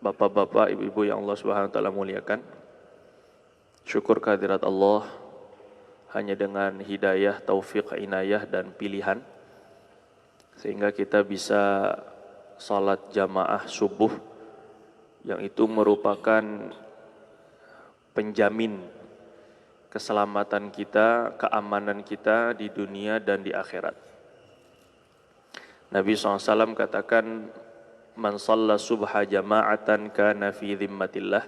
Bapak-bapak, ibu-ibu yang Allah Subhanahu wa taala muliakan. Syukur kehadirat Allah hanya dengan hidayah, taufik, inayah dan pilihan sehingga kita bisa salat jamaah subuh yang itu merupakan penjamin keselamatan kita, keamanan kita di dunia dan di akhirat. Nabi SAW katakan, man shalla subha jama'atan kana fi dhimmatillah.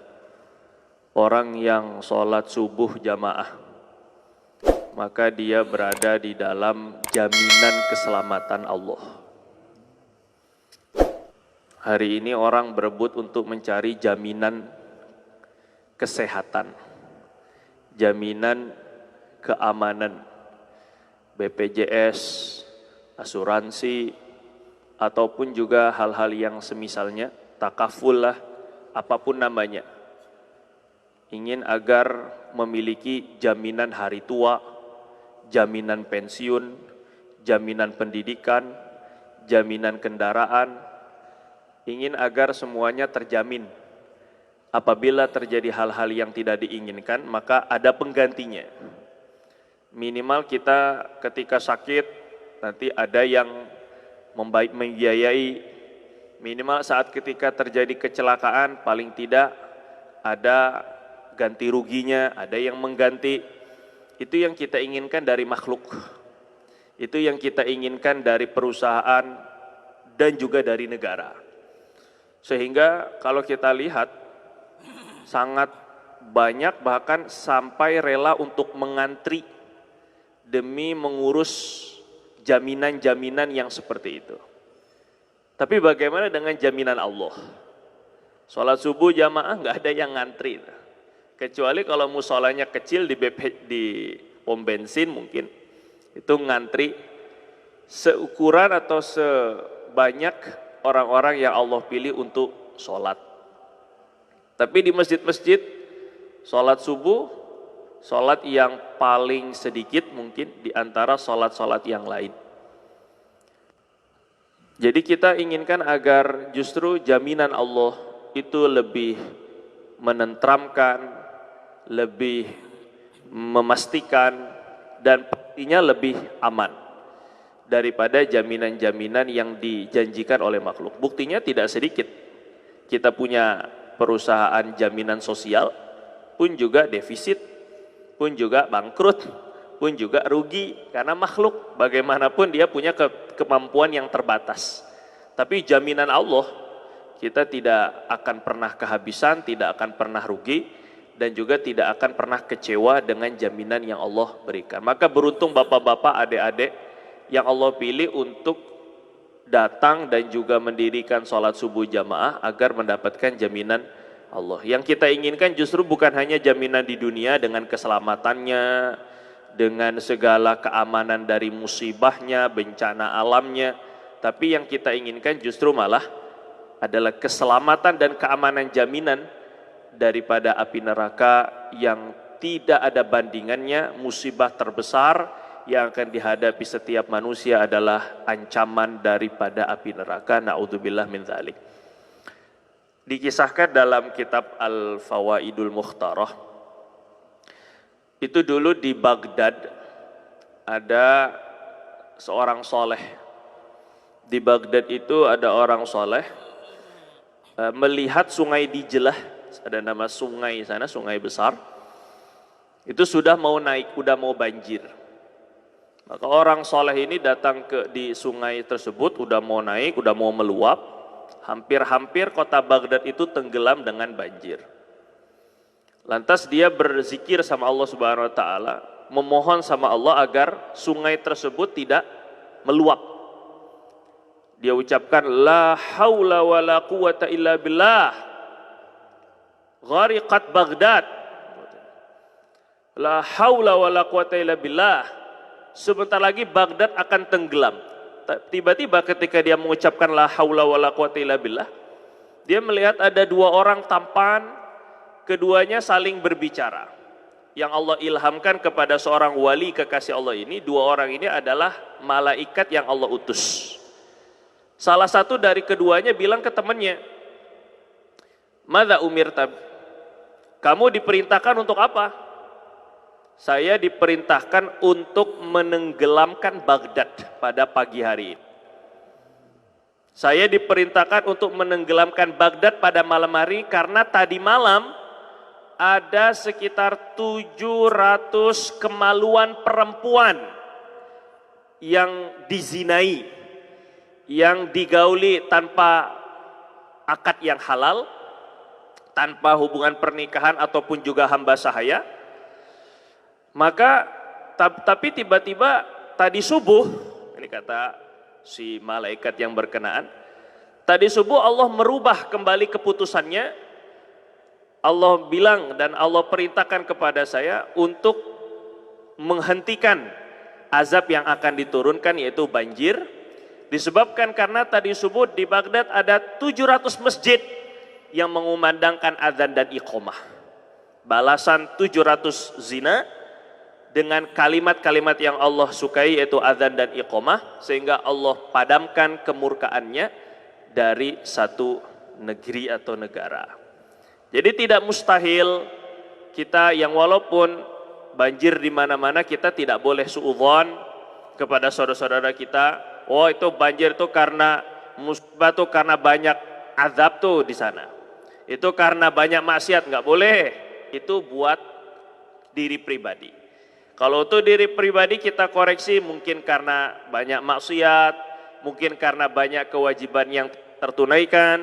Orang yang sholat subuh jamaah, maka dia berada di dalam jaminan keselamatan Allah. Hari ini orang berebut untuk mencari jaminan kesehatan, jaminan keamanan, BPJS, asuransi, ataupun juga hal-hal yang semisalnya, takaful lah, apapun namanya. Ingin agar memiliki jaminan hari tua, jaminan pensiun, jaminan pendidikan, jaminan kendaraan. Ingin agar semuanya terjamin. Apabila terjadi hal-hal yang tidak diinginkan, maka ada penggantinya. Minimal kita ketika sakit, nanti ada yang membiayai. Minimal saat ketika terjadi kecelakaan, paling tidak ada ganti ruginya, ada yang mengganti. Itu yang kita inginkan dari makhluk. Itu yang kita inginkan dari perusahaan dan juga dari negara. Sehingga kalau kita lihat, sangat banyak bahkan sampai rela untuk mengantri demi mengurus jaminan-jaminan yang seperti itu. Tapi bagaimana dengan jaminan Allah? Sholat subuh jamaah nggak ada yang ngantri. Kecuali kalau musolanya kecil di pom bensin mungkin. Itu ngantri seukuran atau sebanyak orang-orang yang Allah pilih untuk sholat. Tapi di masjid-masjid, sholat subuh, sholat yang paling sedikit mungkin di antara sholat-sholat yang lain. Jadi kita inginkan agar justru jaminan Allah itu lebih menenteramkan, lebih memastikan, dan pastinya lebih aman daripada jaminan-jaminan yang dijanjikan oleh makhluk. Buktinya tidak sedikit. Kita punya perusahaan jaminan sosial, pun juga defisit, pun juga bangkrut, pun juga rugi. Karena makhluk, bagaimanapun dia punya kemampuan yang terbatas. Tapi jaminan Allah, kita tidak akan pernah kehabisan, tidak akan pernah rugi, dan juga tidak akan pernah kecewa dengan jaminan yang Allah berikan. Maka beruntung bapak-bapak, adik-adik, yang Allah pilih untuk datang dan juga mendirikan sholat subuh jamaah agar mendapatkan jaminan Allah. Yang kita inginkan justru bukan hanya jaminan di dunia dengan keselamatannya, dengan segala keamanan dari musibahnya, bencana alamnya, tapi yang kita inginkan justru malah adalah keselamatan dan keamanan jaminan daripada api neraka yang tidak ada bandingannya. Musibah terbesar yang akan dihadapi setiap manusia adalah ancaman daripada api neraka. Na'udzubillah min dzalik. Dikisahkan dalam kitab Al-Fawaidul Mukhtarah, itu dulu di Baghdad ada seorang soleh. Di Baghdad itu ada orang soleh melihat sungai Dijlah, ada nama sungai sana, sungai besar, itu sudah mau naik, sudah mau banjir. Maka orang soleh ini datang di sungai tersebut, udah mau naik, udah mau meluap, hampir-hampir kota Baghdad itu tenggelam dengan banjir. Lantas dia berzikir sama Allah Subhanahu Wa Taala, memohon sama Allah agar sungai tersebut tidak meluap. Dia ucapkan, la haula wa la quwata illa billah, ghariqat Baghdad. La haula wa la quwata illa billah. Sebentar lagi Baghdad akan tenggelam. Tiba-tiba ketika dia mengucapkan la haula wa la quwata illa billah, dia melihat ada dua orang tampan, keduanya saling berbicara. Yang Allah ilhamkan kepada seorang wali kekasih Allah ini, dua orang ini adalah malaikat yang Allah utus. Salah satu dari keduanya bilang ke temannya, Madza umirta? Kamu diperintahkan untuk apa? Saya diperintahkan untuk menenggelamkan Baghdad pada pagi hari ini. Saya diperintahkan untuk menenggelamkan Baghdad pada malam hari karena tadi malam ada sekitar 700 kemaluan perempuan yang dizinai, yang digauli tanpa akad yang halal, tanpa hubungan pernikahan ataupun juga hamba sahaya. Maka tapi tiba-tiba tadi subuh, ini kata si malaikat yang berkenaan, tadi subuh Allah merubah kembali keputusannya. Allah bilang dan Allah perintahkan kepada saya untuk menghentikan azab yang akan diturunkan, yaitu banjir. Disebabkan karena tadi subuh di Baghdad ada 700 masjid yang mengumandangkan azan dan iqamah. Balasan 700 zina dengan kalimat-kalimat yang Allah sukai, yaitu azan dan iqamah, sehingga Allah padamkan kemurkaannya dari satu negeri atau negara. Jadi tidak mustahil kita yang walaupun banjir di mana-mana, kita tidak boleh suudzon kepada saudara-saudara kita. Oh, itu banjir itu karena musibah tuh karena banyak azab tuh di sana. Itu karena banyak maksiat, nggak boleh. Itu buat diri pribadi. Kalau itu diri pribadi kita koreksi, mungkin karena banyak maksiat, mungkin karena banyak kewajiban yang tertunaikan,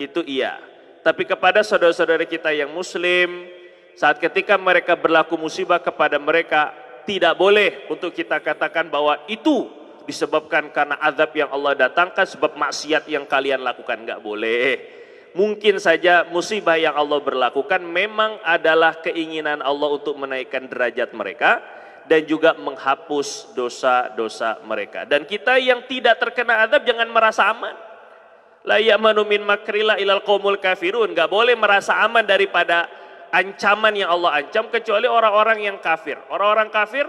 itu iya. Tapi kepada saudara-saudara kita yang muslim, saat ketika mereka berlaku musibah kepada mereka, tidak boleh untuk kita katakan bahwa itu disebabkan karena azab yang Allah datangkan sebab maksiat yang kalian lakukan. Nggak boleh. Mungkin saja musibah yang Allah berlakukan memang adalah keinginan Allah untuk menaikkan derajat mereka dan juga menghapus dosa-dosa mereka. Dan kita yang tidak terkena azab jangan merasa aman. La ya'manu min makrillah ilal qaumul kafirun. Nggak boleh merasa aman daripada ancaman yang Allah ancam kecuali orang-orang yang kafir. Orang-orang kafir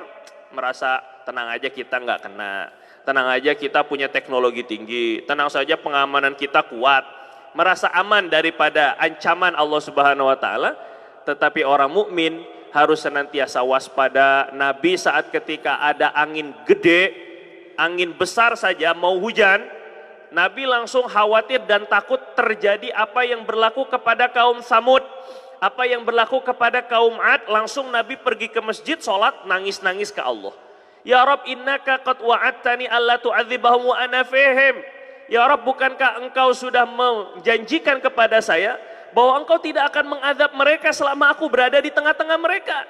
merasa tenang aja kita nggak kena, tenang aja kita punya teknologi tinggi, tenang saja pengamanan kita kuat, merasa aman daripada ancaman Allah Subhanahu wa taala. Tetapi orang mukmin harus senantiasa waspada. Nabi saat ketika ada angin gede, angin besar saja mau hujan, Nabi langsung khawatir dan takut terjadi apa yang berlaku kepada kaum Samud, apa yang berlaku kepada kaum Ad. Langsung Nabi pergi ke masjid, sholat, nangis-nangis ke Allah. Ya Rabb, innaka qad wa'adtani alla tu'adzibahum wa ana fihim. Ya Rabb, bukankah engkau sudah menjanjikan kepada saya bahwa engkau tidak akan mengazab mereka selama aku berada di tengah-tengah mereka.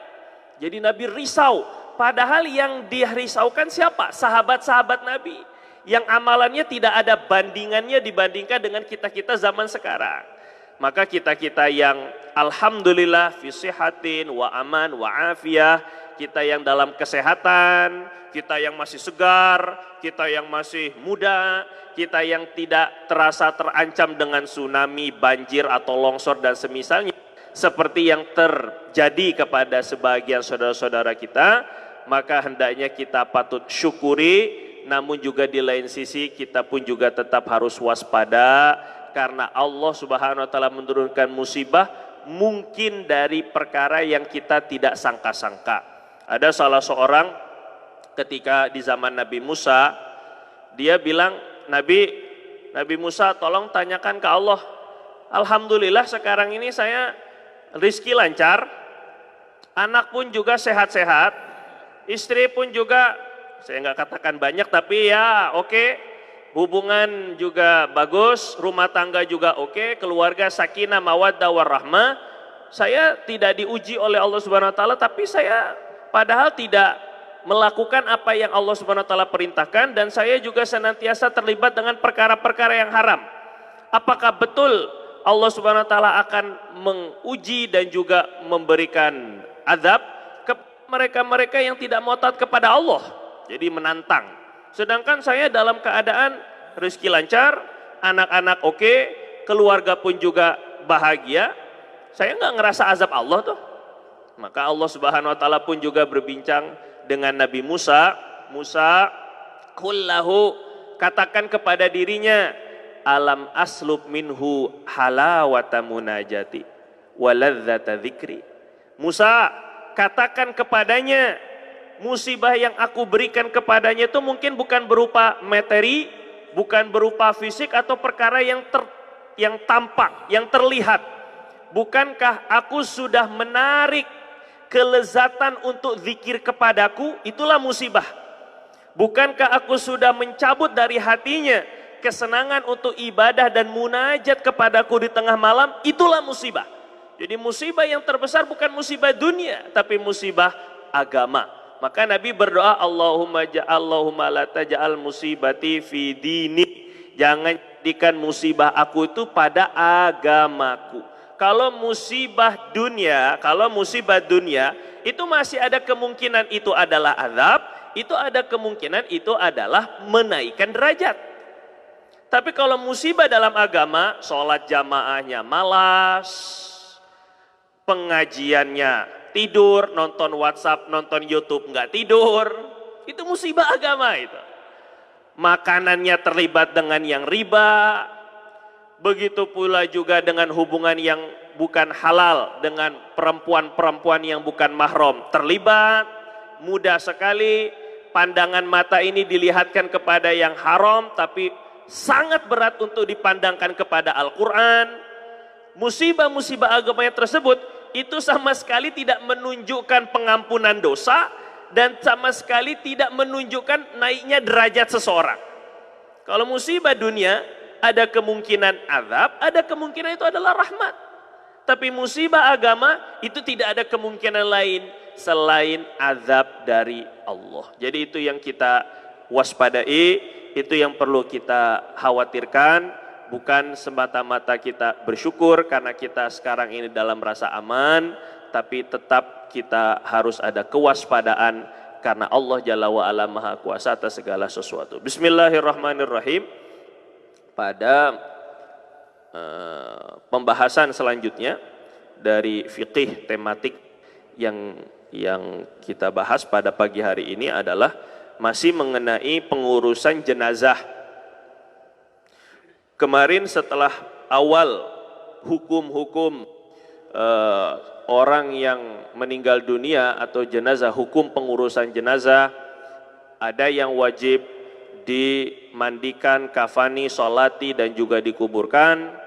Jadi Nabi risau, padahal yang dirisaukan siapa? Sahabat-sahabat Nabi, yang amalannya tidak ada bandingannya dibandingkan dengan kita-kita zaman sekarang. Maka kita-kita yang alhamdulillah fi sihatin wa aman wa afiyah, kita yang dalam kesehatan, kita yang masih segar, kita yang masih muda, kita yang tidak terasa terancam dengan tsunami, banjir atau longsor dan semisalnya, seperti yang terjadi kepada sebagian saudara-saudara kita, maka hendaknya kita patut syukuri. Namun juga di lain sisi kita pun juga tetap harus waspada, karena Allah Subhanahu wa taala menurunkan musibah mungkin dari perkara yang kita tidak sangka-sangka. Ada salah seorang ketika di zaman Nabi Musa, dia bilang, Nabi Musa tolong tanyakan ke Allah, alhamdulillah sekarang ini saya rezeki lancar, anak pun juga sehat-sehat, istri pun juga saya nggak katakan banyak, tapi ya oke. Hubungan juga bagus, rumah tangga juga oke, keluarga sakinah mawaddah warahmah. Saya tidak diuji oleh Allah Subhanahu wa taala, tapi saya padahal tidak melakukan apa yang Allah Subhanahu wa taala perintahkan, dan saya juga senantiasa terlibat dengan perkara-perkara yang haram. Apakah betul Allah Subhanahu wa taala akan menguji dan juga memberikan azab ke mereka-mereka yang tidak mau taat kepada Allah? Jadi menantang. Sedangkan saya dalam keadaan rezeki lancar, anak-anak oke, keluarga pun juga bahagia. Saya nggak ngerasa azab Allah tuh. Maka Allah Subhanahu wa taala pun juga berbincang dengan Nabi Musa. Musa, qul lahu, katakan kepada dirinya, alam aslub minhu halawata munajati waladzata dzikri. Musa, katakan kepadanya, musibah yang aku berikan kepadanya itu mungkin bukan berupa materi, bukan berupa fisik atau perkara yang tampak, yang terlihat. Bukankah aku sudah menarik kelezatan untuk zikir kepadaku? Itulah musibah. Bukankah aku sudah mencabut dari hatinya kesenangan untuk ibadah dan munajat kepadaku di tengah malam? Itulah musibah. Jadi musibah yang terbesar bukan musibah dunia, tapi musibah agama. Maka Nabi berdoa, Allahumma la taj'al musibati fi dini. Jangan jadikan musibah aku itu pada agamaku. Kalau musibah dunia itu masih ada kemungkinan itu adalah azab, itu ada kemungkinan itu adalah menaikkan derajat. Tapi kalau musibah dalam agama, sholat jamaahnya malas, pengajiannya tidur, nonton WhatsApp, nonton YouTube nggak tidur, itu musibah agama itu. Makanannya terlibat dengan yang riba, begitu pula juga dengan hubungan yang bukan halal dengan perempuan-perempuan yang bukan mahram terlibat. Mudah sekali pandangan mata ini dilihatkan kepada yang haram, tapi sangat berat untuk dipandangkan kepada Al-Quran. Musibah-musibah agama yang tersebut itu sama sekali tidak menunjukkan pengampunan dosa dan sama sekali tidak menunjukkan naiknya derajat seseorang. Kalau musibah dunia ada kemungkinan azab, ada kemungkinan itu adalah rahmat. Tapi musibah agama itu tidak ada kemungkinan lain selain azab dari Allah. Jadi itu yang kita waspadai, itu yang perlu kita khawatirkan. Bukan semata-mata kita bersyukur karena kita sekarang ini dalam rasa aman, tapi tetap kita harus ada kewaspadaan karena Allah Jalla wa'ala Maha Kuasa atas segala sesuatu. Bismillahirrahmanirrahim. Pada pembahasan selanjutnya dari fikih tematik yang kita bahas pada pagi hari ini adalah masih mengenai pengurusan jenazah. Kemarin setelah awal hukum-hukum orang yang meninggal dunia atau jenazah, hukum pengurusan jenazah, ada yang wajib dimandikan, kafani, sholati dan juga dikuburkan.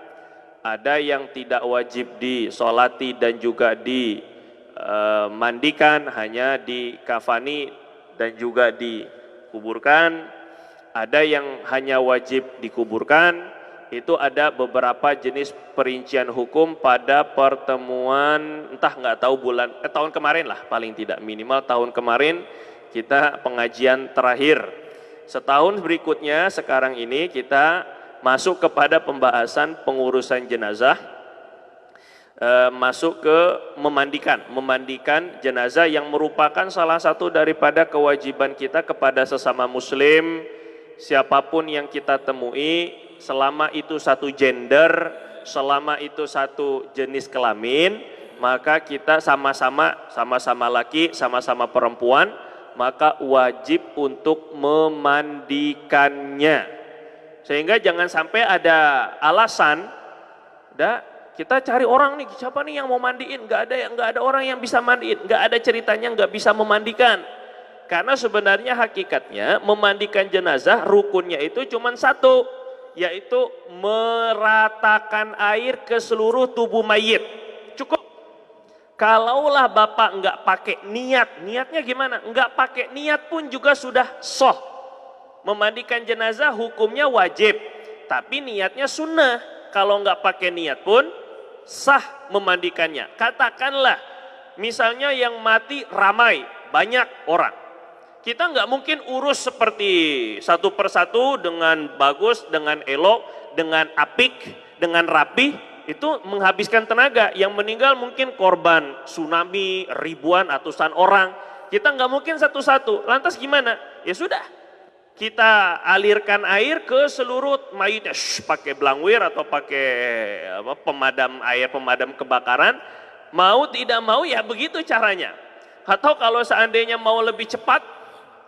Ada yang tidak wajib disolati dan juga dimandikan, hanya dikafani dan juga dikuburkan. Ada yang hanya wajib dikuburkan. Itu ada beberapa jenis perincian hukum pada pertemuan, entah nggak tahu tahun kemarin lah, paling tidak minimal tahun kemarin kita pengajian terakhir. Setahun berikutnya sekarang ini kita masuk kepada pembahasan pengurusan jenazah, masuk ke memandikan jenazah yang merupakan salah satu daripada kewajiban kita kepada sesama muslim. Siapapun yang kita temui, selama itu satu gender, selama itu satu jenis kelamin, maka kita sama-sama laki, sama-sama perempuan, maka wajib untuk memandikannya. Sehingga jangan sampai ada alasan, kita cari orang nih, siapa nih yang mau mandiin? Nggak ada orang yang bisa mandiin, nggak ada ceritanya nggak bisa memandikan. Karena sebenarnya hakikatnya memandikan jenazah rukunnya itu cuma satu, yaitu meratakan air ke seluruh tubuh mayit. Cukup. Kalaulah bapak nggak pakai niatnya gimana? Nggak pakai niat pun juga sudah sah. Memandikan jenazah hukumnya wajib, tapi niatnya sunnah. Kalau nggak pakai niat pun sah memandikannya. Katakanlah, misalnya yang mati ramai, banyak orang. Kita nggak mungkin urus seperti satu persatu dengan bagus, dengan elok, dengan apik, dengan rapih. Itu menghabiskan tenaga. Yang meninggal mungkin korban tsunami, ribuan, ratusan orang. Kita nggak mungkin satu-satu. Lantas gimana? Ya sudah, kita alirkan air ke seluruh mayitnya. Pakai blangwir atau pakai pemadam kebakaran. Mau tidak mau ya begitu caranya. Atau kalau seandainya mau lebih cepat,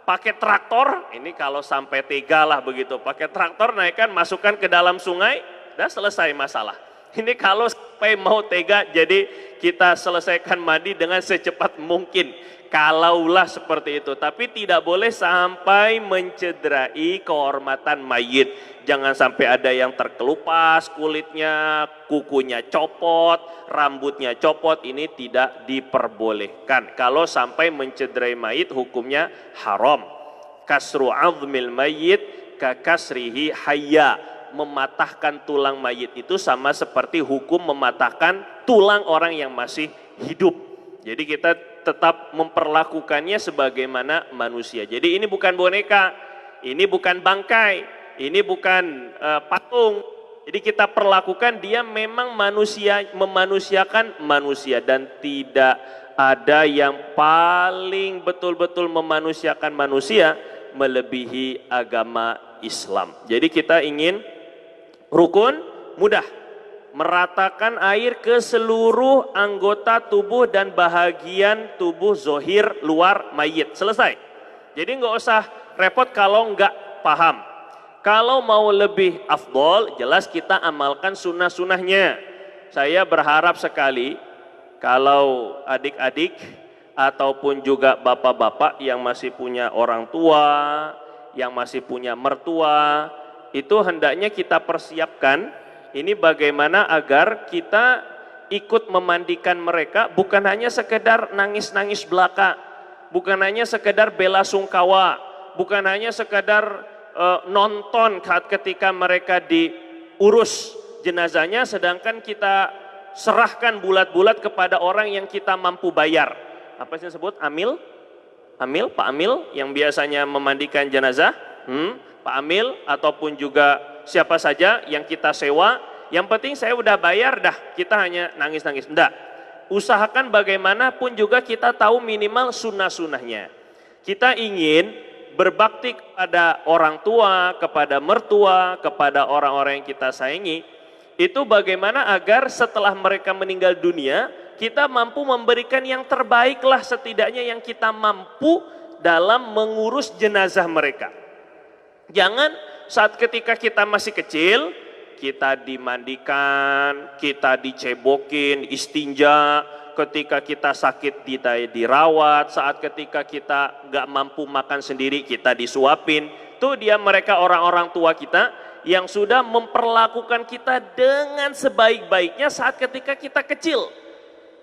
pakai traktor, ini kalau sampai tega lah begitu, pakai traktor naikkan, masukkan ke dalam sungai, udah selesai masalah. Ini kalau sampai mau tega, jadi kita selesaikan mandi dengan secepat mungkin. Kalaulah seperti itu, tapi tidak boleh sampai mencederai kehormatan mayit. Jangan sampai ada yang terkelupas kulitnya, kukunya copot, rambutnya copot, ini tidak diperbolehkan. Kalau sampai mencederai mayit hukumnya haram. Kasru azmil mayit kakasrihi hayya. Mematahkan tulang mayit itu sama seperti hukum mematahkan tulang orang yang masih hidup. Jadi kita tetap memperlakukannya sebagaimana manusia. Jadi ini bukan boneka, ini bukan bangkai, ini bukan patung. Jadi kita perlakukan dia memang manusia, memanusiakan manusia, dan tidak ada yang paling betul-betul memanusiakan manusia melebihi agama Islam. Jadi kita ingin rukun, mudah, meratakan air ke seluruh anggota tubuh dan bahagian tubuh zohir luar mayit. Selesai. Jadi nggak usah repot kalau nggak paham. Kalau mau lebih afdol, jelas kita amalkan sunnah-sunnahnya. Saya berharap sekali kalau adik-adik ataupun juga bapak-bapak yang masih punya orang tua, yang masih punya mertua, itu hendaknya kita persiapkan. Ini bagaimana agar kita ikut memandikan mereka, bukan hanya sekedar nangis-nangis belaka, bukan hanya sekedar bela sungkawa, bukan hanya sekedar nonton ketika mereka diurus jenazahnya, sedangkan kita serahkan bulat-bulat kepada orang yang kita mampu bayar. Apa sih disebut? Amil? Amil, Pak Amil yang biasanya memandikan jenazah, Pak Amil ataupun juga siapa saja yang kita sewa, yang penting saya udah bayar dah, kita hanya nangis-nangis. Enggak, usahakan bagaimanapun juga kita tahu minimal sunnah-sunnahnya. Kita ingin berbakti kepada orang tua, kepada mertua, kepada orang-orang yang kita sayangi, itu bagaimana agar setelah mereka meninggal dunia, kita mampu memberikan yang terbaik lah setidaknya yang kita mampu dalam mengurus jenazah mereka. Jangan saat ketika kita masih kecil, kita dimandikan, kita dicebokin, istinja, ketika kita sakit kita dirawat, saat ketika kita nggak mampu makan sendiri kita disuapin. Tuh dia mereka orang-orang tua kita yang sudah memperlakukan kita dengan sebaik-baiknya saat ketika kita kecil.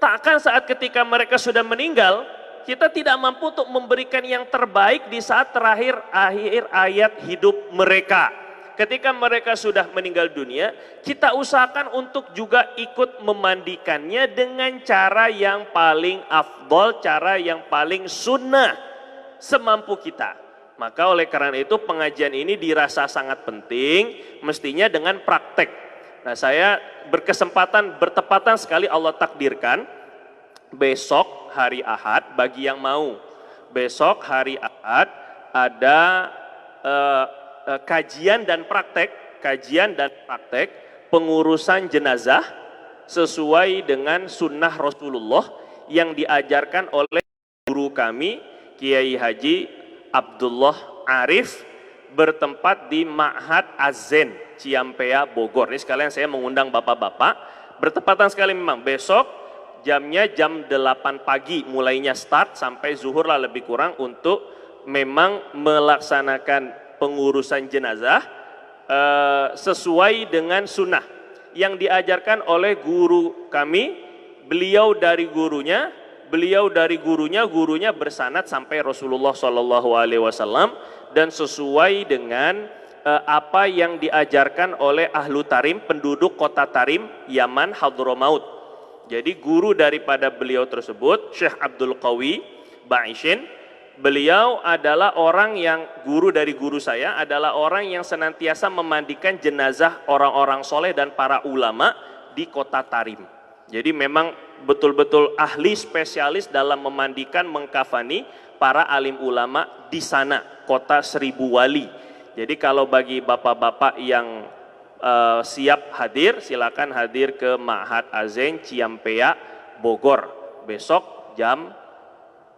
Takkan saat ketika mereka sudah meninggal, kita tidak mampu untuk memberikan yang terbaik di saat terakhir akhir ayat hidup mereka. Ketika mereka sudah meninggal dunia, kita usahakan untuk juga ikut memandikannya dengan cara yang paling afdol, cara yang paling sunnah semampu kita. Maka oleh karena itu pengajian ini dirasa sangat penting, mestinya dengan praktek. Nah, saya bertepatan sekali Allah takdirkan besok hari Ahad, bagi yang mau, besok hari Ahad ada kajian dan praktek pengurusan jenazah sesuai dengan sunnah Rasulullah yang diajarkan oleh guru kami Kiai Haji Abdullah Arif, bertempat di Ma'had Az-Zain Ciampea Bogor. Ini sekalian saya mengundang bapak-bapak, bertepatan sekali memang besok jamnya jam 8 pagi mulainya start sampai zuhur lah lebih kurang, untuk memang melaksanakan pengurusan jenazah sesuai dengan sunnah yang diajarkan oleh guru kami. Beliau dari gurunya bersanad sampai Rasulullah SAW, dan sesuai dengan apa yang diajarkan oleh ahlu tarim, penduduk kota Tarim, Yaman, Hadramaut. Jadi guru daripada beliau tersebut, Syekh Abdul Qawi Ba'ishin, beliau adalah orang yang, guru dari guru saya, adalah orang yang senantiasa memandikan jenazah orang-orang soleh dan para ulama di kota Tarim. Jadi memang betul-betul ahli spesialis dalam memandikan, mengkafani para alim ulama di sana, kota Seribu Wali. Jadi kalau bagi bapak-bapak yang siap hadir, silakan hadir ke Ma'had Az-Zain Ciampea Bogor besok jam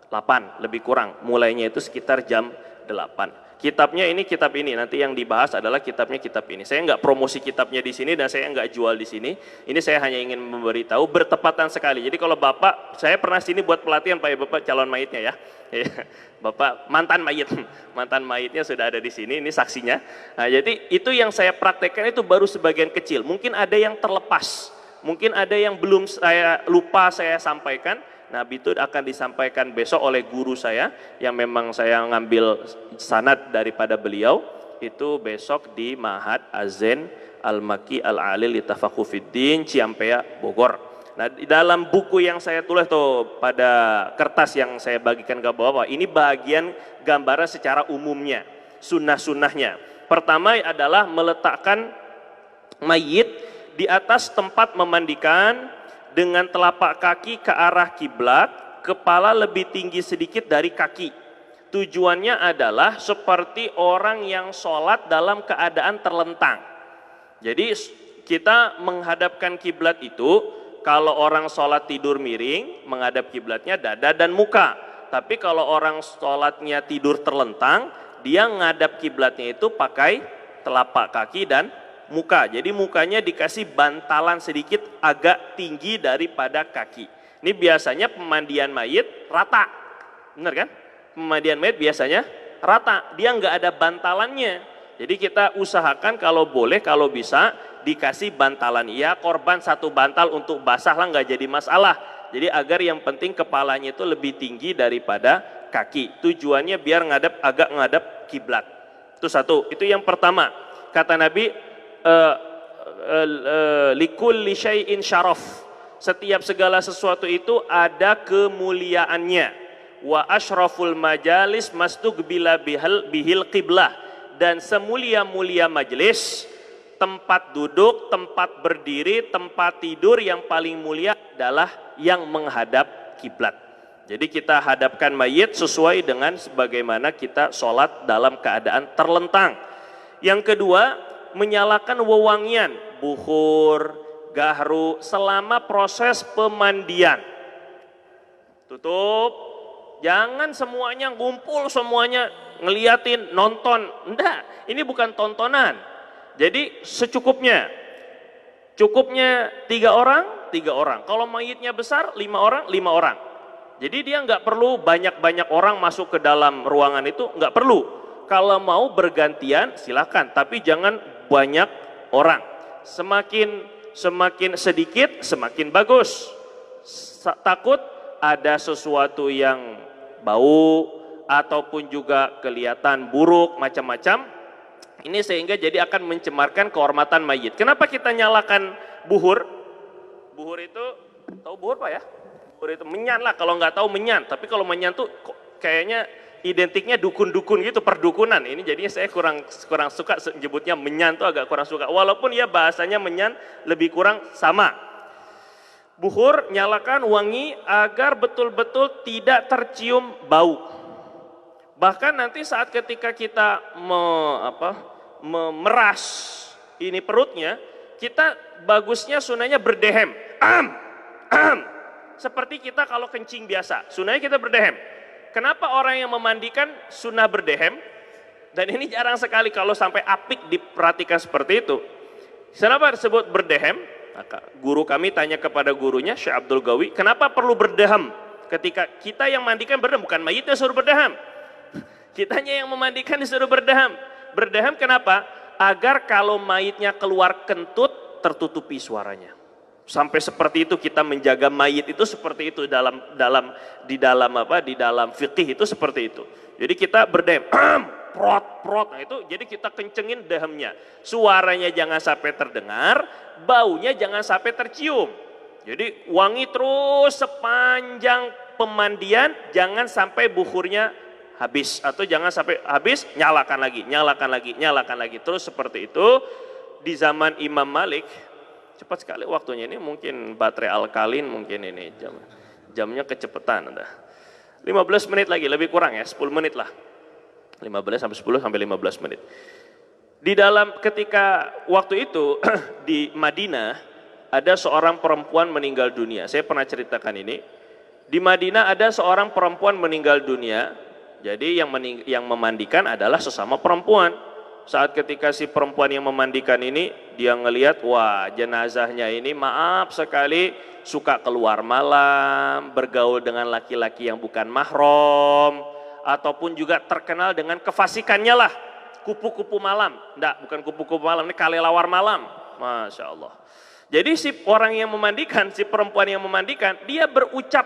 8 lebih kurang, mulainya itu sekitar jam 8. Kitabnya ini kitab ini, nanti yang dibahas adalah kitabnya kitab ini. Saya nggak promosi kitabnya di sini dan saya nggak jual di sini. Ini saya hanya ingin memberitahu bertepatan sekali. Jadi kalau Bapak, saya pernah sini buat pelatihan Pak, Bapak calon mayitnya ya. Bapak mantan mayitnya sudah ada di sini, ini saksinya. Nah, jadi itu yang saya praktekkan itu baru sebagian kecil. Mungkin ada yang terlepas, mungkin ada yang belum saya lupa saya sampaikan. Nah, itu akan disampaikan besok oleh guru saya yang memang saya ngambil sanad daripada beliau, itu besok di Ma'had Az-Zain Al-Makki Al-Alil li Tafaqquh Fiddin Ciampea Bogor. Nah, di dalam buku yang saya tulis tuh pada kertas yang saya bagikan ke bawah, ini bagian gambaran secara umumnya, sunnah-sunnahnya. Pertama adalah meletakkan mayit di atas tempat memandikan dengan telapak kaki ke arah kiblat, kepala lebih tinggi sedikit dari kaki. Tujuannya adalah seperti orang yang sholat dalam keadaan terlentang. Jadi kita menghadapkan kiblat itu, kalau orang sholat tidur miring, menghadap kiblatnya dada dan muka. Tapi kalau orang sholatnya tidur terlentang, dia menghadap kiblatnya itu pakai telapak kaki dan muka. Jadi mukanya dikasih bantalan sedikit agak tinggi daripada kaki. Ini biasanya pemandian mayit rata, bener kan? Pemandian mayit biasanya rata, dia nggak ada bantalannya. Jadi kita usahakan kalau boleh, kalau bisa dikasih bantalan. Ya, korban satu bantal untuk basah lah, nggak jadi masalah. Jadi agar yang penting kepalanya itu lebih tinggi daripada kaki. Tujuannya biar agak ngadep kiblat. Itu satu. Itu yang pertama. Kata Nabi, likulli syai'in syaraf, setiap segala sesuatu itu ada kemuliaannya. Wa asyraful majalis mastuqbila bihil qiblah, dan semulia-mulia majelis, tempat duduk, tempat berdiri, tempat tidur yang paling mulia adalah yang menghadap kiblat. Jadi kita hadapkan mayit sesuai dengan sebagaimana kita sholat dalam keadaan terlentang. Yang kedua, menyalakan wewangian, bukhur, gahru selama proses pemandian. Tutup, jangan semuanya ngumpul, semuanya ngeliatin, nonton. Enggak, ini bukan tontonan. Jadi secukupnya. Cukupnya 3 orang, 3 orang. Kalau mayitnya besar, 5 orang, 5 orang. Jadi dia nggak perlu banyak-banyak orang masuk ke dalam ruangan itu, nggak perlu. Kalau mau bergantian silakan, tapi jangan banyak orang. Semakin sedikit semakin bagus. Takut ada sesuatu yang bau ataupun juga kelihatan buruk macam-macam. Ini sehingga jadi akan mencemarkan kehormatan mayit. Kenapa kita nyalakan buhur? Buhur itu, tahu buhur Pak ya? Buhur itu menyan lah, kalau nggak tahu menyan. Tapi kalau menyan tuh kayaknya identiknya dukun-dukun gitu, perdukunan. Ini jadinya saya kurang suka menyebutnya menyan, tuh agak kurang suka. Walaupun ya bahasanya menyan lebih kurang sama. Buhur nyalakan wangi agar betul-betul tidak tercium bau. Bahkan nanti saat ketika kita memeras ini perutnya, kita bagusnya sunahnya berdehem. Seperti kita kalau kencing biasa, sunahnya kita berdehem. Kenapa orang yang memandikan sunnah berdehem? Dan ini jarang sekali kalau sampai apik diperhatikan seperti itu. Kenapa disebut berdehem? Maka guru kami tanya kepada gurunya, Syekh Abdul Gawi, kenapa perlu berdehem? Ketika kita yang mandikan berdehem, bukan mayitnya suruh berdehem. Kitanya yang memandikan disuruh berdehem. Berdehem kenapa? Agar kalau mayitnya keluar kentut, tertutupi suaranya. Sampai seperti itu kita menjaga mayit itu seperti itu di dalam fikih itu seperti itu. Jadi kita berdehem, prot. Nah itu jadi kita kencengin dehemnya. Suaranya jangan sampai terdengar, baunya jangan sampai tercium. Jadi wangi terus sepanjang pemandian, jangan sampai bukhurnya habis atau jangan sampai habis, nyalakan lagi terus seperti itu. Di zaman Imam Malik cepat sekali waktunya, ini mungkin baterai alkalin, mungkin ini jamnya kecepatan udah. 15 menit lagi, lebih kurang ya, 10 menit lah. 15 sampai 10 sampai 15 menit. Di dalam ketika waktu itu di Madinah ada seorang perempuan meninggal dunia. Saya pernah ceritakan ini. Di Madinah ada seorang perempuan meninggal dunia Jadi yang memandikan adalah sesama perempuan. Saat ketika si perempuan yang memandikan ini, dia ngelihat, wah jenazahnya ini maaf sekali suka keluar malam, bergaul dengan laki-laki yang bukan mahram, ataupun juga terkenal dengan kefasikannya lah, kupu-kupu malam. Enggak, bukan kupu-kupu malam, ini kalelawar malam. Masya Allah. Jadi si orang yang memandikan, si perempuan yang memandikan, dia berucap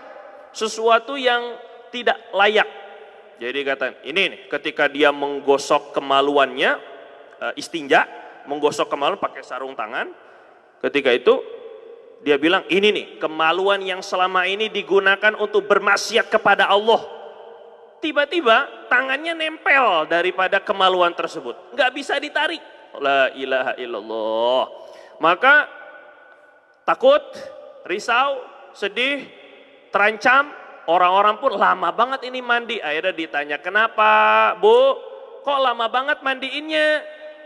sesuatu yang tidak layak. Jadi kata ini nih, ketika dia menggosok kemaluannya, istinja, menggosok kemaluan pakai sarung tangan, ketika itu dia bilang ini nih kemaluan yang selama ini digunakan untuk bermaksiat kepada Allah. Tiba-tiba tangannya nempel daripada kemaluan tersebut, nggak bisa ditarik. La ilaha illallah. Maka takut, risau, sedih, terancam. Orang-orang pun lama banget ini mandi. Akhirnya ditanya, kenapa Bu? Kok lama banget mandiinnya?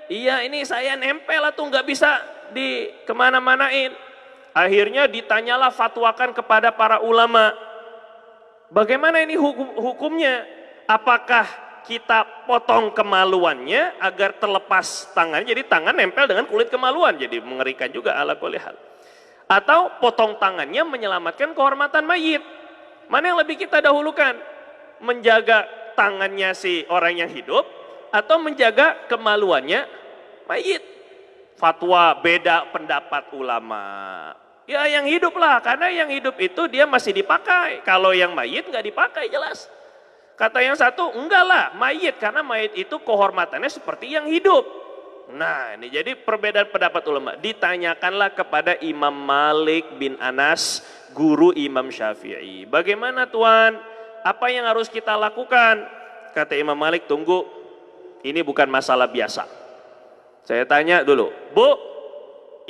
Iya ini saya nempel atau nggak bisa di kemana-manain. Akhirnya ditanyalah, fatwakan kepada para ulama. Bagaimana ini hukumnya? Apakah kita potong kemaluannya agar terlepas tangannya? Jadi tangan nempel dengan kulit kemaluan. Jadi mengerikan juga ala kulli hal. Atau potong tangannya menyelamatkan kehormatan mayit. Mana yang lebih kita dahulukan? Menjaga tangannya si orang yang hidup atau menjaga kemaluannya mayit? Fatwa beda pendapat ulama. Ya yang hidup lah, karena yang hidup itu dia masih dipakai. Kalau yang mayit nggak dipakai jelas. Kata yang satu, enggak lah mayit, karena mayit itu kehormatannya seperti yang hidup. Nah ini jadi perbedaan pendapat ulama. Ditanyakanlah kepada Imam Malik bin Anas, guru Imam Syafi'i. Bagaimana Tuan? Apa yang harus kita lakukan? Kata Imam Malik, tunggu. Ini bukan masalah biasa. Saya tanya dulu, Bu,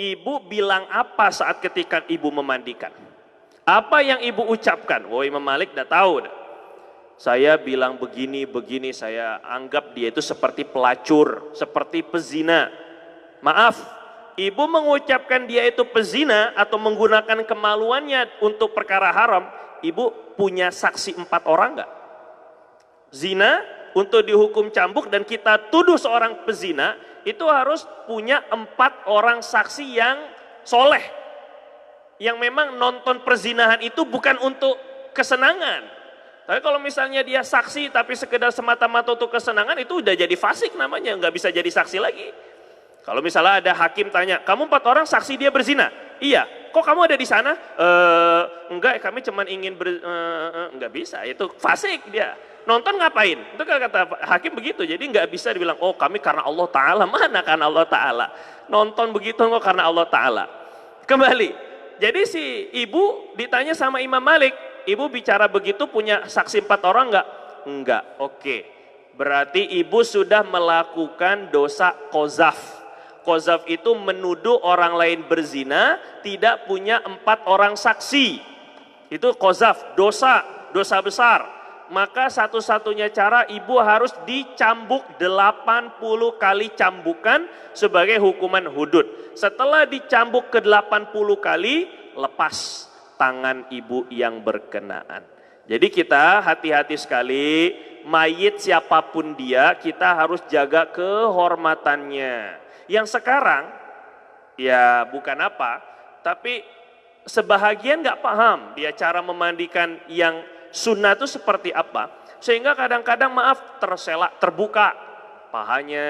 ibu bilang apa saat ketika ibu memandikan? Apa yang ibu ucapkan? Oh Imam Malik udah tahu. Saya bilang begini, saya anggap dia itu seperti pelacur, seperti pezina. Maaf, ibu mengucapkan dia itu pezina atau menggunakan kemaluannya untuk perkara haram, ibu punya saksi 4 orang enggak? Zina untuk dihukum cambuk dan kita tuduh seorang pezina, itu harus punya 4 orang saksi yang soleh. Yang memang nonton perzinahan itu bukan untuk kesenangan. Tapi kalau misalnya dia saksi tapi sekedar semata-mata untuk kesenangan, itu udah jadi fasik namanya, nggak bisa jadi saksi lagi. Kalau misalnya ada hakim tanya, kamu 4 orang saksi dia berzina? Iya. Kok kamu ada di sana? Enggak, kami cuma ingin enggak bisa, itu fasik dia. Nonton ngapain? Itu kan kata hakim begitu, jadi nggak bisa dibilang, oh kami karena Allah Ta'ala. Mana karena Allah Ta'ala? Nonton begitu kok karena Allah Ta'ala. Kembali, jadi si ibu ditanya sama Imam Malik, ibu bicara begitu punya saksi 4 orang enggak? Enggak, oke. Berarti ibu sudah melakukan dosa qazaf. Qazaf itu menuduh orang lain berzina, tidak punya 4 orang saksi. Itu qazaf, dosa besar. Maka satu-satunya cara ibu harus dicambuk 80 kali cambukan sebagai hukuman hudud. Setelah dicambuk ke 80 kali, lepas tangan ibu yang berkenaan. Jadi kita hati-hati sekali, mayit siapapun dia, kita harus jaga kehormatannya. Yang sekarang, ya bukan apa, tapi sebahagian nggak paham dia cara memandikan yang sunnah itu seperti apa, sehingga kadang-kadang maaf terbuka pahanya,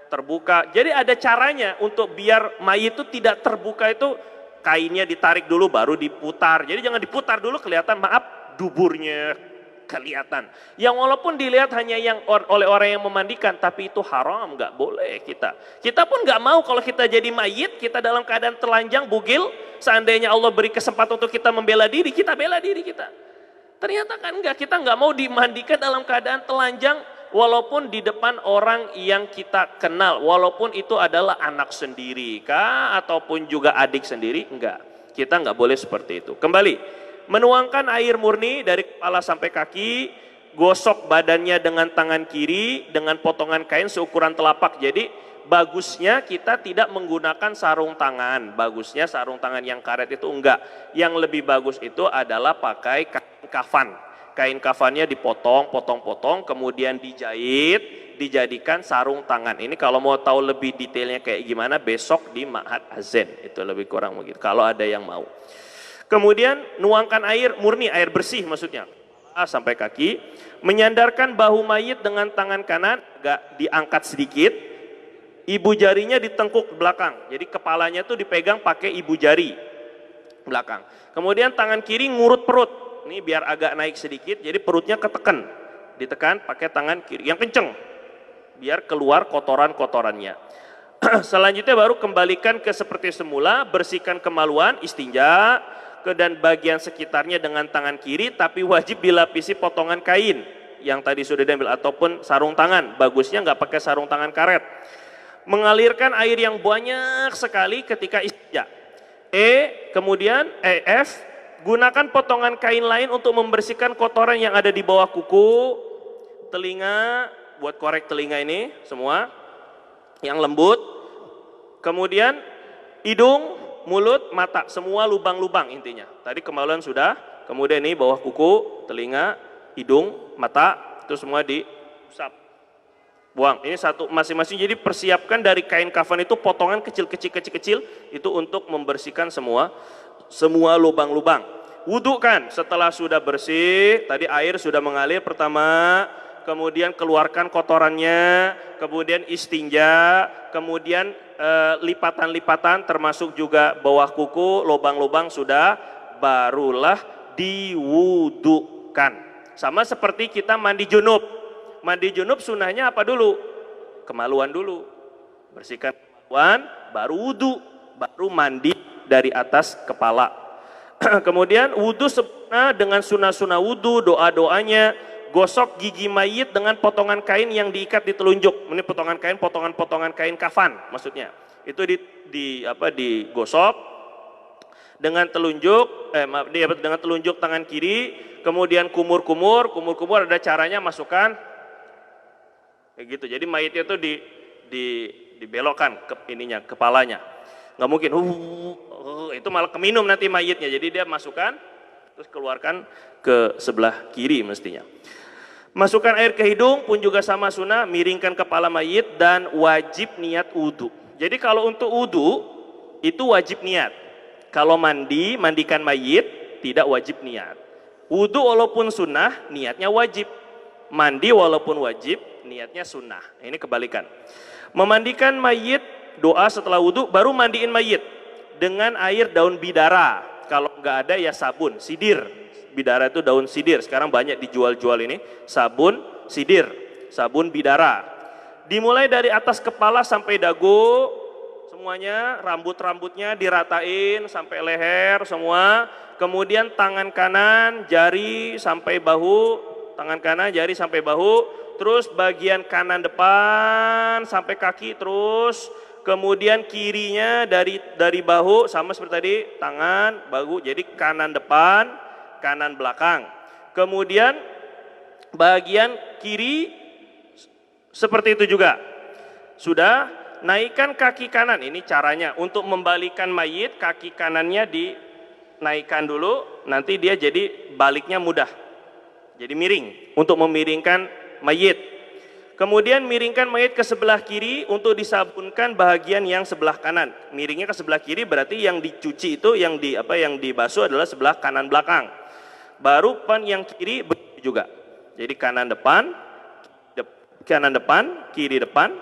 terbuka. Jadi ada caranya untuk biar mayit itu tidak terbuka, itu kainnya ditarik dulu baru diputar. Jadi jangan diputar dulu kelihatan maaf duburnya kelihatan. Yang walaupun dilihat hanya yang oleh orang yang memandikan, tapi itu haram, nggak boleh kita. Kita pun nggak mau kalau kita jadi mayit, kita dalam keadaan telanjang, bugil. Seandainya Allah beri kesempatan untuk kita membela diri, kita bela diri kita. Ternyata kan enggak, kita enggak mau dimandikan dalam keadaan telanjang walaupun di depan orang yang kita kenal, walaupun itu adalah anak sendiri kah ataupun juga adik sendiri, enggak. Kita enggak boleh seperti itu. Kembali, menuangkan air murni dari kepala sampai kaki, gosok badannya dengan tangan kiri dengan potongan kain seukuran telapak. Jadi bagusnya kita tidak menggunakan sarung tangan. Bagusnya sarung tangan yang karet itu enggak. Yang lebih bagus itu adalah pakai kafan. Kain kafannya dipotong, potong-potong, kemudian dijahit, dijadikan sarung tangan. Ini kalau mau tahu lebih detailnya kayak gimana, besok di Ma'had Az-Zain. Itu lebih kurang begitu, kalau ada yang mau. Kemudian nuangkan air murni, air bersih maksudnya, sampai kaki. Menyandarkan bahu mayit dengan tangan kanan, agak diangkat sedikit. Ibu jarinya ditengkuk belakang, jadi kepalanya tuh dipegang pakai ibu jari belakang. Kemudian tangan kiri ngurut perut. Ini biar agak naik sedikit, jadi perutnya ketekan, ditekan pakai tangan kiri yang kenceng, biar keluar kotoran-kotorannya. Selanjutnya baru kembalikan ke seperti semula, bersihkan kemaluan, istinja, dan bagian sekitarnya dengan tangan kiri, tapi wajib dilapisi potongan kain yang tadi sudah diambil ataupun sarung tangan. Bagusnya nggak pakai sarung tangan karet. Mengalirkan air yang banyak sekali ketika istinja. Kemudian F, gunakan potongan kain lain untuk membersihkan kotoran yang ada di bawah kuku, telinga, buat korek telinga ini semua yang lembut. Kemudian hidung, mulut, mata, semua lubang-lubang intinya. Tadi kemaluan sudah, kemudian ini bawah kuku, telinga, hidung, mata, itu semua diusap. Buang. Ini satu masing-masing. Jadi persiapkan dari kain kafan itu potongan kecil-kecil itu untuk membersihkan semua lubang-lubang. Wudukan setelah sudah bersih, tadi air sudah mengalir pertama, kemudian keluarkan kotorannya, kemudian istinja, kemudian lipatan-lipatan termasuk juga bawah kuku, lubang-lubang sudah, barulah diwudukan. Sama seperti kita mandi junub. Mandi junub sunahnya apa dulu? Kemaluan dulu. Bersihkan kemaluan, baru wudu, baru mandi dari atas kepala. Kemudian wudhu sempurna dengan sunnah-sunnah wudhu, doa-doanya, gosok gigi mayit dengan potongan kain yang diikat di telunjuk. Ini potongan kain kafan maksudnya. Itu digosok dengan telunjuk, dengan telunjuk tangan kiri, kemudian kumur-kumur ada caranya, masukkan kayak gitu. Jadi mayitnya itu dibelokkan ke ininya, kepalanya. Nggak mungkin, itu malah keminum nanti mayitnya. Jadi dia masukkan, terus keluarkan ke sebelah kiri mestinya. Masukkan air ke hidung pun juga sama sunnah, miringkan kepala mayit dan wajib niat wudhu. Jadi kalau untuk wudhu, itu wajib niat. Kalau mandikan mayit, tidak wajib niat. Wudhu walaupun sunnah, niatnya wajib. Mandi walaupun wajib, niatnya sunnah. Ini kebalikan. Memandikan mayit, doa setelah wudhu, baru mandiin mayit dengan air daun bidara. Kalau nggak ada ya sabun, sidir. Bidara itu daun sidir. Sekarang banyak dijual-jual ini, sabun sidir, sabun bidara. Dimulai dari atas kepala sampai dagu, semuanya, rambut-rambutnya diratain sampai leher semua. Kemudian tangan kanan, jari sampai bahu, tangan kanan, jari sampai bahu. Terus bagian kanan depan sampai kaki terus. Kemudian kirinya dari bahu sama seperti tadi, tangan, bahu, jadi kanan depan, kanan belakang. Kemudian bagian kiri seperti itu juga. Sudah, naikkan kaki kanan, ini caranya untuk membalikan mayit, kaki kanannya dinaikkan dulu, nanti dia jadi baliknya mudah. Jadi miring untuk memiringkan mayit. Kemudian miringkan mayit ke sebelah kiri untuk disabunkan bagian yang sebelah kanan. Miringnya ke sebelah kiri berarti yang dicuci itu yang dibasuh adalah sebelah kanan belakang. Baru yang kiri begitu juga. Jadi kanan depan, kiri depan,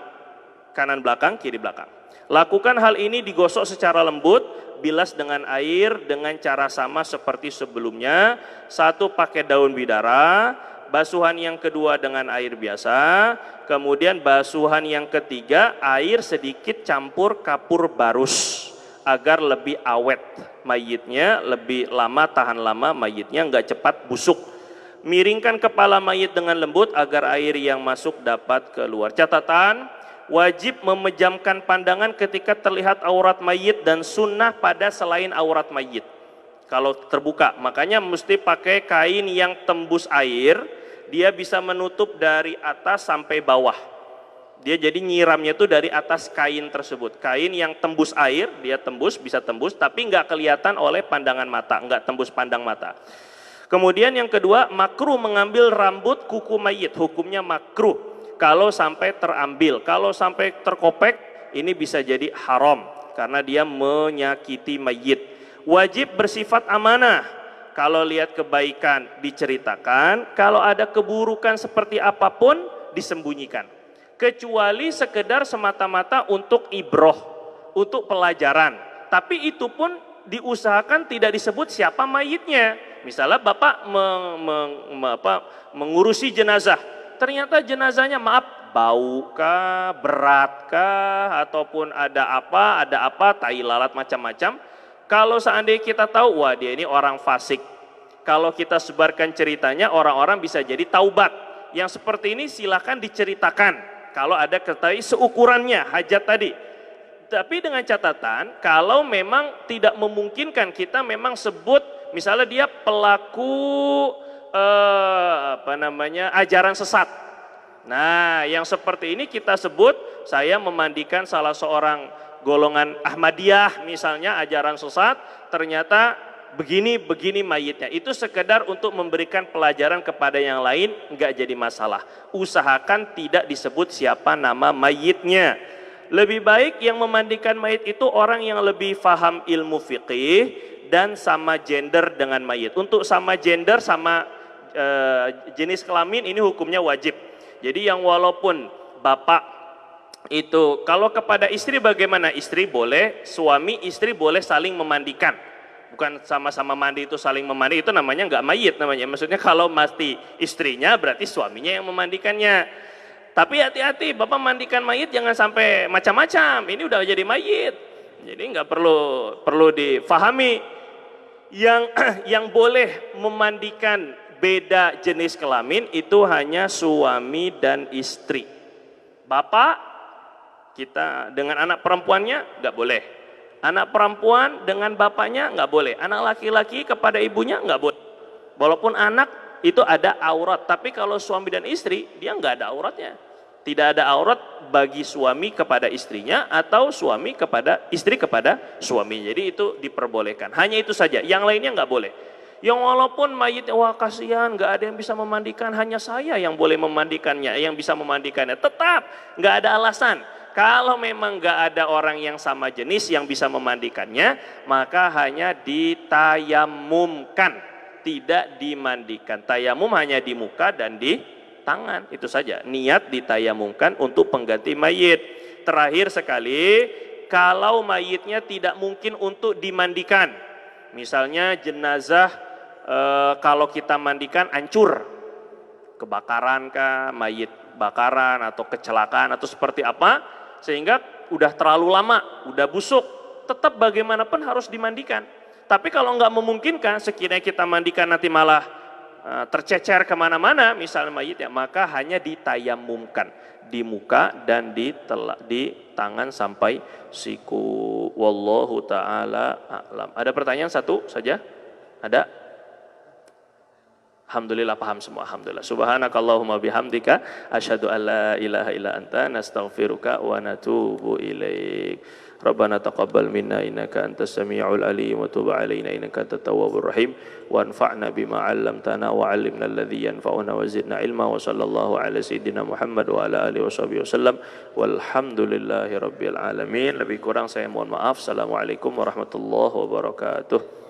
kanan belakang, kiri belakang. Lakukan hal ini digosok secara lembut, bilas dengan air dengan cara sama seperti sebelumnya. Satu pakai daun bidara, basuhan yang kedua dengan air biasa, kemudian basuhan yang ketiga air sedikit campur kapur barus agar lebih awet mayitnya, lebih lama, tahan lama mayitnya, nggak cepat busuk. Miringkan kepala mayit dengan lembut agar air yang masuk dapat keluar. Catatan, wajib memejamkan pandangan ketika terlihat aurat mayit dan sunnah pada selain aurat mayit. Kalau terbuka, makanya mesti pakai kain yang tembus air. Dia bisa menutup dari atas sampai bawah. Dia jadi nyiramnya itu dari atas kain tersebut. Kain yang tembus air, dia bisa tembus, tapi nggak kelihatan oleh pandangan mata, nggak tembus pandang mata. Kemudian yang kedua, makruh mengambil rambut kuku mayit, hukumnya makruh kalau sampai terambil. Kalau sampai terkopek, ini bisa jadi haram karena dia menyakiti mayit. Wajib bersifat amanah. Kalau lihat kebaikan diceritakan, kalau ada keburukan seperti apapun disembunyikan. Kecuali sekedar semata-mata untuk ibroh, untuk pelajaran. Tapi itu pun diusahakan tidak disebut siapa mayitnya. Misalnya bapak mengurusi jenazah, ternyata jenazahnya maaf bau kah, berat kah, ataupun ada apa, tai lalat macam-macam. Kalau seandainya kita tahu, wah dia ini orang fasik. Kalau kita sebarkan ceritanya, orang-orang bisa jadi taubat. Yang seperti ini silakan diceritakan. Kalau ada ketahui seukurannya, hajat tadi. Tapi dengan catatan, kalau memang tidak memungkinkan, kita memang sebut, misalnya dia pelaku ajaran sesat. Nah, yang seperti ini kita sebut, saya memandikan salah seorang golongan Ahmadiyah, misalnya ajaran sesat, ternyata begini mayitnya. Itu sekedar untuk memberikan pelajaran kepada yang lain, enggak jadi masalah. Usahakan tidak disebut siapa nama mayitnya. Lebih baik yang memandikan mayit itu orang yang lebih faham ilmu fikih dan sama gender dengan mayit. Untuk sama gender, sama jenis kelamin, ini hukumnya wajib. Jadi yang walaupun bapak itu, kalau kepada istri bagaimana? Istri boleh, suami istri boleh saling memandikan. Bukan sama-sama mandi itu saling memandi, itu namanya enggak mayit namanya. Maksudnya kalau mati istrinya berarti suaminya yang memandikannya. Tapi hati-hati, bapak mandikan mayit jangan sampai macam-macam. Ini udah jadi mayit. Jadi nggak perlu difahami. Yang boleh memandikan beda jenis kelamin itu hanya suami dan istri. Bapak kita dengan anak perempuannya nggak boleh. Anak perempuan dengan bapaknya nggak boleh. Anak laki-laki kepada ibunya nggak boleh. Walaupun anak itu ada aurat, tapi kalau suami dan istri dia nggak ada auratnya. Tidak ada aurat bagi suami kepada istrinya atau suami kepada istri kepada suami. Jadi itu diperbolehkan. Hanya itu saja. Yang lainnya nggak boleh. Yang walaupun mayit, wah kasihan, nggak ada yang bisa memandikan, hanya saya yang boleh memandikannya, yang bisa memandikannya. Tetap nggak ada alasan. Kalau memang nggak ada orang yang sama jenis yang bisa memandikannya, maka hanya ditayamumkan, tidak dimandikan. Tayamum hanya di muka dan di tangan, itu saja. Niat ditayamumkan untuk pengganti mayit. Terakhir sekali, kalau mayitnya tidak mungkin untuk dimandikan, misalnya jenazah kalau kita mandikan hancur, kebakaran kah, mayit bakaran atau kecelakaan atau seperti apa, sehingga udah terlalu lama, udah busuk, tetap bagaimanapun harus dimandikan. Tapi kalau nggak memungkinkan, sekiranya kita mandikan nanti malah tercecer kemana-mana, misalnya mayit ya, maka hanya ditayamumkan di muka dan di tangan sampai siku. Wallahu ta'ala a'lam. Ada pertanyaan satu saja? Ada? Alhamdulillah paham semua. Alhamdulillah. Subhanakallahumma bihamdika asyhadu an la ilaha illa anta nastaghfiruka wa natubu ilaik. Rabbana taqabbal minna innaka antas samiul alim wa tub alaina innaka antat tawwabur rahim wanfa'na bima 'allamtana wa 'allimna alladhi yanfa'una wa zidna ilma wa sallallahu ala sayyidina Muhammad wa ala alihi washabihi wasallam walhamdulillahi rabbil alamin. Lebih kurang saya mohon maaf. Assalamualaikum warahmatullahi wabarakatuh.